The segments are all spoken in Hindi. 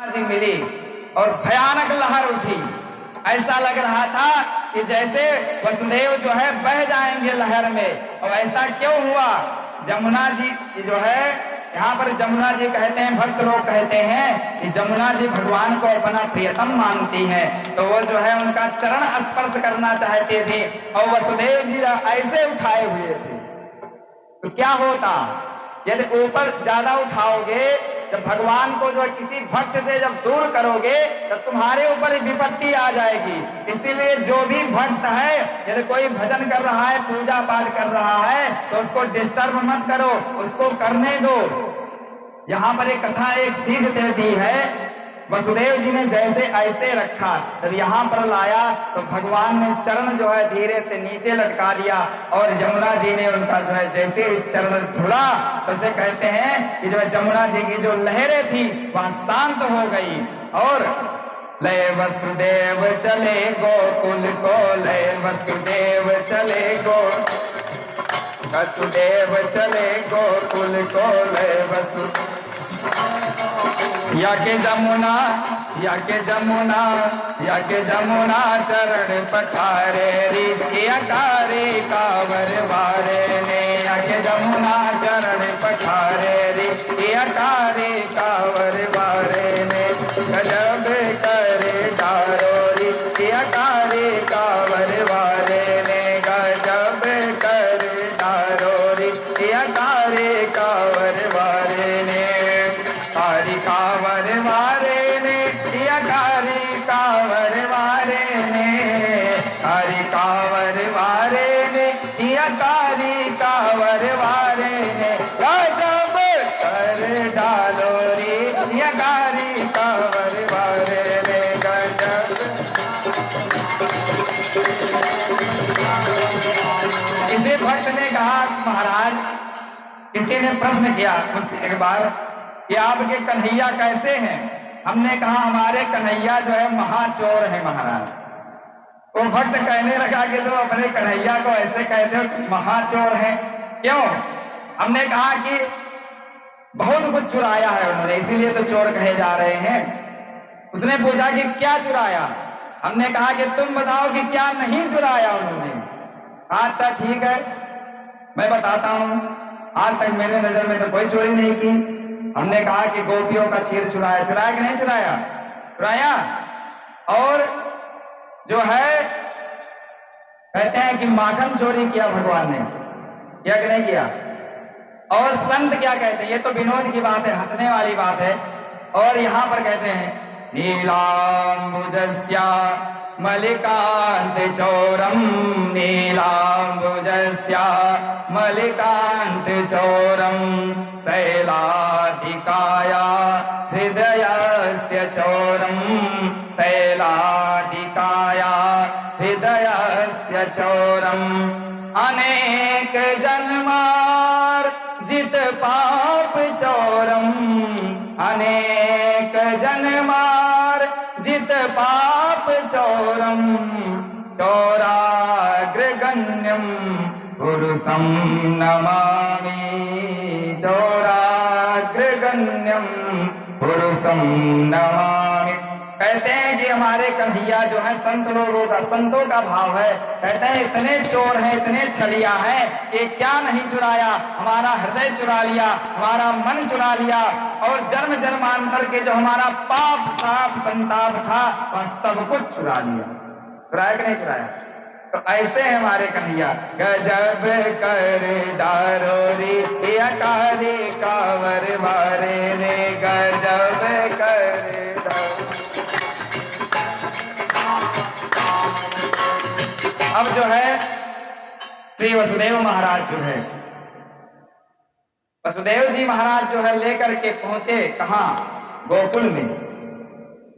जी मिली और भयानक लहर उठी। ऐसा लग रहा था कि जैसे वसुदेव जो है बह जाएंगे लहर में। और ऐसा क्यों हुआ? जमुना जी जो है, यहाँ पर जमुना जी कहते हैं, भक्त लोग कहते हैं कि जमुना जी भगवान को अपना प्रियतम मानती हैं, तो वो जो है उनका चरण स्पर्श करना चाहते थे और वसुदेव जी ऐसे उठाए हुए थे। तो क्या होता यदि ऊपर ज्यादा उठाओगे, जब भगवान को जो है किसी भक्त से जब दूर करोगे तो तुम्हारे ऊपर विपत्ति आ जाएगी। इसीलिए जो भी भक्त है, यदि कोई भजन कर रहा है, पूजा पाठ कर रहा है, तो उसको डिस्टर्ब मत करो, उसको करने दो। यहाँ पर एक कथा, एक सीख दे दी है। वसुदेव जी ने जैसे ऐसे रखा, जब यहाँ पर लाया तो भगवान ने चरण जो है धीरे से नीचे लटका दिया और यमुना जी ने उनका जो है जैसे चरण धुला, तो उसे कहते हैं कि जो है यमुना जी की जो लहरें थी वह शांत हो गई। और लय वसुदेव चले गोकुल को, लय वसुदेव चले वसुदेव चले गोकुल को, लय वसुदेव या के जमुना चरण पखारे री अकारे कावर वारे ने, या के जमुना चरण पखारे री अकारे कावर वारे ने, गजब करे डारो री अकारे कावर वारे ने, गजब करे डारो री अकारे कावर वारे ने, हरि कावर वारे ने, हरि कावर वारे ने, हरि कावर वारे ने, हरि कावर वारे ने, गजब कर डालो रे, हरि कावर वारे ने, गजब। किसी भक्त ने कहा, महाराज, किसी ने प्रश्न किया मुझसे एक बार कि आपके कन्हैया कैसे हैं? हमने कहा हमारे कन्हैया जो है महाचोर है महाराज। वो भक्त कहने लगा कि तो अपने कन्हैया को ऐसे कहते हो कि महाचोर है, क्यों? हमने कहा कि बहुत कुछ चुराया है उन्होंने, इसीलिए तो चोर कहे जा रहे हैं। उसने पूछा कि क्या चुराया? हमने कहा कि तुम बताओ कि क्या नहीं चुराया उन्होंने। अच्छा ठीक है, मैं बताता हूं, आज तक मेरे नजर में तो कोई चोरी नहीं की। हमने कहा कि गोपियों का क्षीर चुराया। चुराया कि नहीं चुराया? चुराया। और जो है कहते हैं कि माखन चोरी किया भगवान ने, किया कि नहीं किया? और संत क्या कहते हैं? ये तो विनोद की बात है, हंसने वाली बात है। और यहाँ पर कहते हैं नीलांबुजस्या मलिकांत चोरम, नीलांबुजस्या मलिकांत चोरम, शैलाधिकाया हृदयस्य चोरम, शैलाधिकाया हृदयस्य चोरम, अनेक जन्मार जित पाप चोरम, अनेक जन्मार जित पाप चोरम, चोराग्रगण्यम पुरुषं नमामि, चोराग्रगण्यम पुरुषं नमामि। कहते हैं कि हमारे कन्हैया जो है संत लोगों का, संतों का भाव है। कहते हैं इतने चोर हैं, इतने छलिया हैं कि क्या नहीं चुराया, हमारा हृदय चुरा लिया, हमारा मन चुरा लिया, और जन्म जन्मांतर के जो हमारा पाप ताप संताप था वह सब कुछ चुरा लिया। चुराया कि नहीं चुराया? तो ऐसे है हमारे कन्हैया। गजब कर डारो रे अकारे कावर वारे ने, गजब कर डारो। अब जो है श्री वसुदेव महाराज जो है, वसुदेव जी महाराज जो है लेकर के पहुंचे कहाँ? गोकुल में।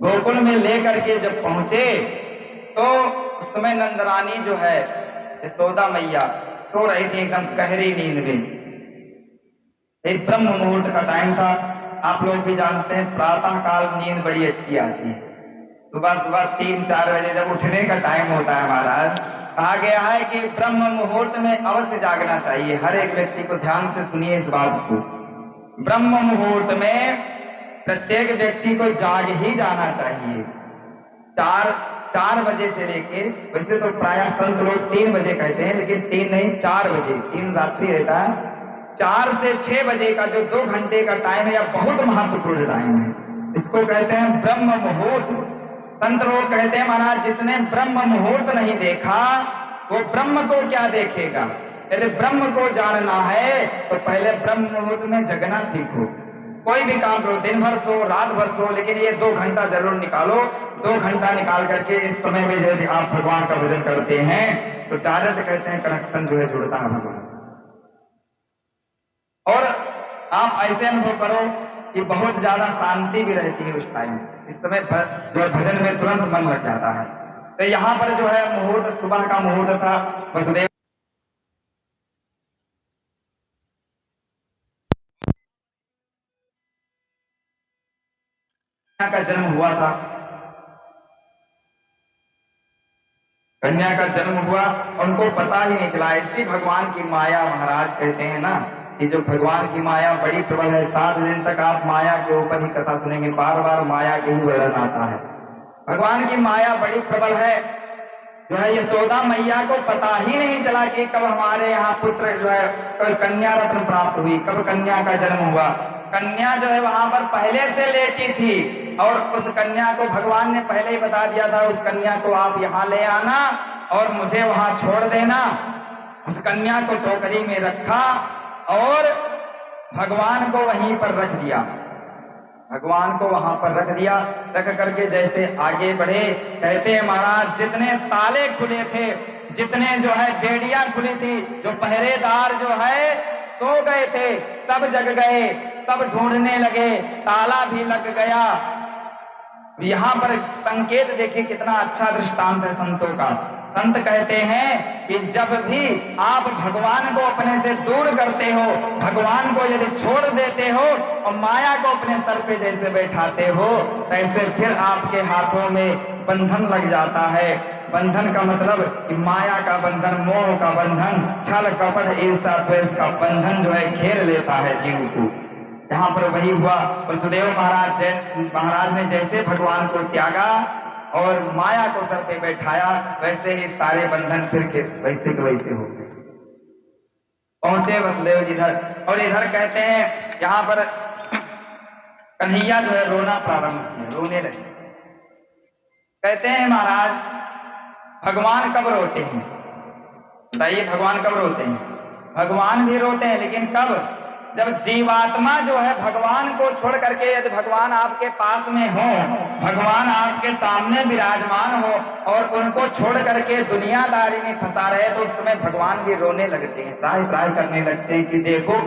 गोकुल में लेकर के जब पहुंचे तो उस समय नंदरानी जो है यशोदा मैया सो रही थी एकदम गहरी नींद में। एक ब्रह्म मुहूर्त का टाइम था। आप लोग भी जानते हैं प्रातः काल नींद बड़ी अच्छी आती है। सुबह सुबह 3-4 बजे जब उठने का टाइम होता है महाराज, कहा गया है कि ब्रह्म मुहूर्त में अवश्य जागना चाहिए। हर एक व्यक्ति को ध्यान से सुनिए इस बात को। ब्रह्म मुहूर्त में प्रत्येक व्यक्ति को जाग ही जाना चाहिए। 4 बजे से लेके, वैसे तो प्राय संत लोग 3 बजे कहते हैं, लेकिन 3 नहीं 4 बजे, 3 रात्रि रहता है। 4 से 6 बजे का जो 2 घंटे का टाइम है, यह बहुत महत्वपूर्ण टाइम है। इसको कहते हैं ब्रह्म मुहूर्त। संत लोग कहते हैं महाराज, जिसने ब्रह्म मुहूर्त नहीं देखा वो ब्रह्म को क्या देखेगा। यदि ब्रह्म को जानना है तो पहले ब्रह्म मुहूर्त में जगना सीखो। कोई भी काम करो, दिन भर सो, रात भर सो, लेकिन ये 2 घंटा जरूर निकालो। 2 घंटा निकाल करके इस समय में यदि आप भगवान का भजन करते हैं तो डायरेक्ट कहते हैं कनेक्शन जो है जुड़ता है भगवान से। और आप ऐसे अनुभव करो कि बहुत ज्यादा शांति भी रहती है उस टाइम। इस समय जो है भजन में तुरंत मन लग जाता है। तो यहाँ पर जो है मुहूर्त, सुबह का मुहूर्त था। वसुदेव का जन्म हुआ था। कन्या का जन्म हुआ, उनको पता ही नहीं चला। ऐसी भगवान की माया, महाराज कहते हैं ना कि जो भगवान की माया बड़ी प्रबल है। 7 दिन तक आप माया के ऊपर ही कथा सुनेंगे, बार बार माया के ही वर्णन आता है। भगवान की माया बड़ी प्रबल है। जो है यशोदा मैया को पता ही नहीं चला कि कब हमारे यहाँ पुत्र जो है, कब कन्या रत्न प्राप्त हुई, कब कन्या का जन्म हुआ। कन्या जो है वहां पर पहले से लेटी थी और उस कन्या को भगवान ने पहले ही बता दिया था, उस कन्या को आप यहाँ ले आना और मुझे वहां छोड़ देना। उस कन्या को टोकरी में रखा और भगवान को वहीं पर रख दिया। भगवान को वहां पर रख दिया। रख करके जैसे आगे बढ़े, कहते हैं महाराज जितने ताले खुले थे, जितने जो है बेड़ियां खुली थी, जो पहरेदार जो है सो गए थे, सब जग गए, सब ढूंढने लगे, ताला भी लग गया। यहाँ पर संकेत देखिए कितना अच्छा दृष्टांत है संतों का। संत कहते हैं कि जब भी आप भगवान को अपने से दूर करते हो, भगवान को यदि छोड़ देते हो और माया को अपने सर पे जैसे बैठाते हो, तैसे फिर आपके हाथों में बंधन लग जाता है। बंधन का मतलब कि माया का बंधन, मोह का बंधन, छल कपट ईर्ष्या द्वेष का बंधन जो है घेर लेता है जीव को। यहाँ पर वही हुआ। वसुदेव महाराज ने जैसे भगवान को त्यागा और माया को सर पे बैठाया, वैसे ही सारे बंधन फिर के वैसे हो गए। पहुंचे वसुदेव जी इधर, और इधर कहते हैं यहाँ पर कन्हैया जो है रोना प्रारंभ किया, रोने लगे। कहते हैं महाराज भगवान कब रोते हैं, बताइए भगवान कब रोते हैं। भगवान भी रोते हैं, लेकिन कब, जब जीवात्मा जो है भगवान को छोड़ करके, यदि भगवान आपके पास में हो, भगवान आपके सामने विराजमान हो और उनको छोड़ करके दुनियादारी में फंसा रहे, तो उस समय भगवान भी रोने लगते हैं, त्राहि त्राहि करने लगते हैं कि देखो